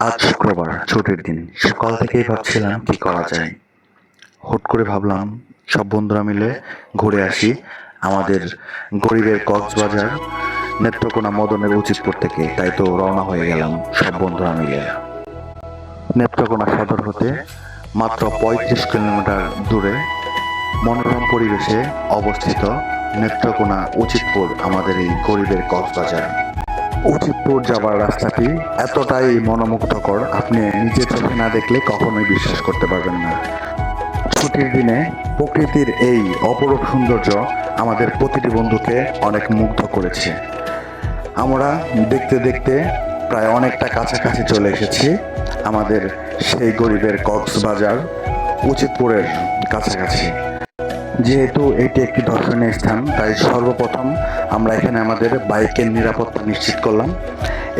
আজ শুক্রবার, ছুটির দিন। সকাল থেকেই ভাবছিলাম কি করা যায়। হুট করে ভাবলাম সব বন্ধুরা মিলে ঘুরে আসি আমাদের গরিবের কক্সবাজার নেত্রকোনা মদনের উচিতপুর থেকে। তাই তো রওনা হয়ে গেলাম সব বন্ধুরা মিলে। নেত্রকোনা সদর হতে মাত্র ৩৫ কিলোমিটার দূরে মনোরম পরিবেশে অবস্থিত নেত্রকোনা উচিতপুর আমাদের এই গরিবের কক্সবাজার। উচিতপুর যাবার রাস্তাটি এতটাই মনোমুগ্ধকর, আপনি নিজের চোখে না দেখলে কখনোই বিশ্বাস করতে পারবেন না। ছুটির দিনে প্রকৃতির এই অপরূপ সৌন্দর্য আমাদের প্রতিটি বন্ধুকে অনেক মুগ্ধ করেছে। আমরা দেখতে দেখতে প্রায় অনেকটা কাছাকাছি চলে এসেছি আমাদের সেই গরিবের কক্সবাজার উচিতপুরের কাছাকাছি। যেহেতু এটি একটি দর্শনীয় স্থান, তাই সর্বপ্রথম আমরা এখানে আমাদের বাইকের নিরাপত্তা নিশ্চিত করলাম।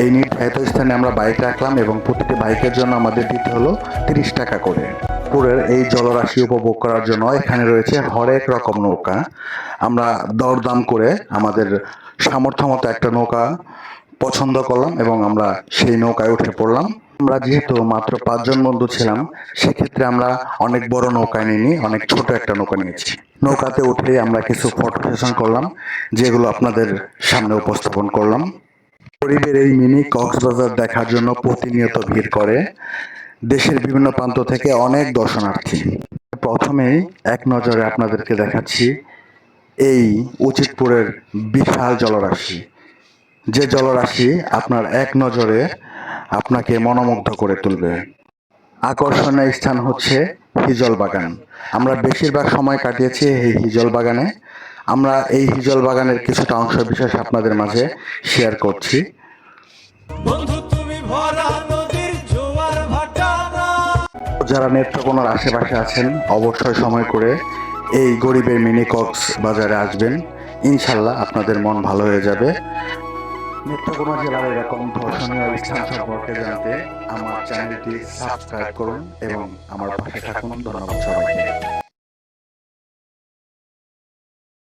এই নির্ধারিত স্থানে আমরা বাইক রাখলাম এবং প্রতিটি বাইকের জন্য আমাদের দিতে হলো ৩০ টাকা করে। পুরের এই জলরাশি উপভোগ করার জন্য এখানে রয়েছে হরেক রকম নৌকা। আমরা দরদাম করে আমাদের সামর্থ্য মতো একটা নৌকা পছন্দ করলাম এবং আমরা সেই নৌকায় উঠে পড়লাম। আমরা যেহেতু মাত্র ৫ জন বন্ধু ছিলাম, সেক্ষেত্রে আমরা অনেক বড় নৌকায় নিইনি, অনেক ছোট একটা নৌকা নিয়েছি। নৌকাতে উঠে আমরা কিছু ফটো সেশন করলাম, যেগুলো আপনাদের সামনে উপস্থাপন করলাম। গরিবের এই মিনি কক্সবাজার দেখার জন্য প্রতিনিয়ত ভিড় করে দেশের বিভিন্ন প্রান্ত থেকে অনেক দর্শনার্থী। প্রথমেই এক নজরে আপনাদেরকে দেখাচ্ছি এই উচিতপুরের বিশাল জলরাশি, যে জলরাশি আপনার এক নজরে আপনাকে মনোমুগ্ধ করে তুলবে। আকর্ষণীয় স্থান হচ্ছে হিজল বাগান। আমরা বেশিরভাগ সময় কাটিয়েছি এই হিজল বাগানে। আমরা এই হিজল বাগানের কিছুটা অংশ বিশেষ আপনাদের মাঝে শেয়ার করছি। যারা নেত্রকোনার আশেপাশে আছেন, অবশ্যই সময় করে এই গরিবের মিনি কক্স বাজারে আসবেন। ইনশাল্লাহ আপনাদের মন ভালো হয়ে যাবে। নেত্রকোনা জেলার এরকম দর্শনীয় স্থান সম্পর্কে জানতে আমার চ্যানেলটি সাবস্ক্রাইব করুন এবং আমার পাশে থাকুন। ধন্যবাদ সবাইকে।